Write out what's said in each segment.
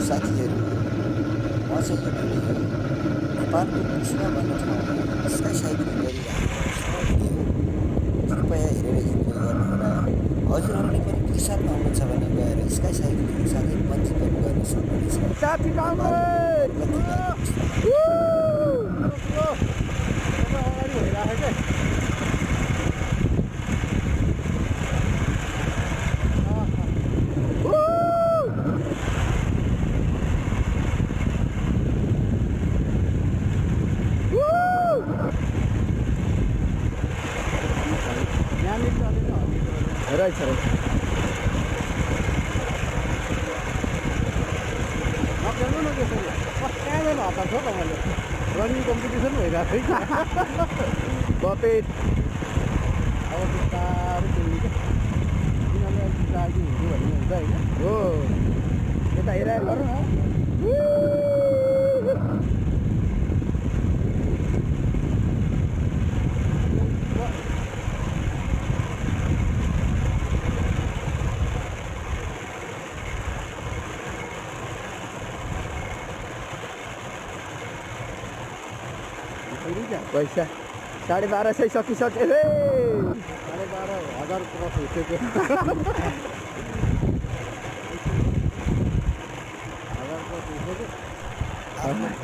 साथीहरू म चाहिँ यो भिडियो नेपालको कुसुमा भन्ने ठाउँमा स्काई साइक्लिङ गरिरहेको समग्र भिडियो कृपया हेरेर इन्जोय गर्नुहोला। हजुरहरूले पनि त्रिसातमा हुनुहुन्छ भने गएर स्काई साइक्लिङ साथै बन्जी पनि गर्न सक्नुहुनेछ। Right, sir. Running competition भइरहेको है बपेट अब बिस्तारै चल्नु यिनीहरूले लागि हुन्थ्यो भन्ने हुन्छ होइन हो यता हेराएर गरौँ न पैसा 1250 सकिसक्यो रे 12,500 क्रस उठेको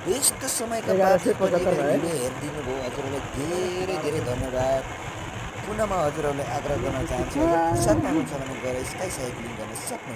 बेस्ट समयका भिडियो हेरिदिनु भयो। हजुरहरूलाई धेरै धेरै धन्यवाद। पुनः म हजुरहरूलाई आग्रह गर्न चाहन्छु, साथमा हुनुहुन्छ भने गएर स्काई साइक्लिङ गर्न सक्नुहुन्छ।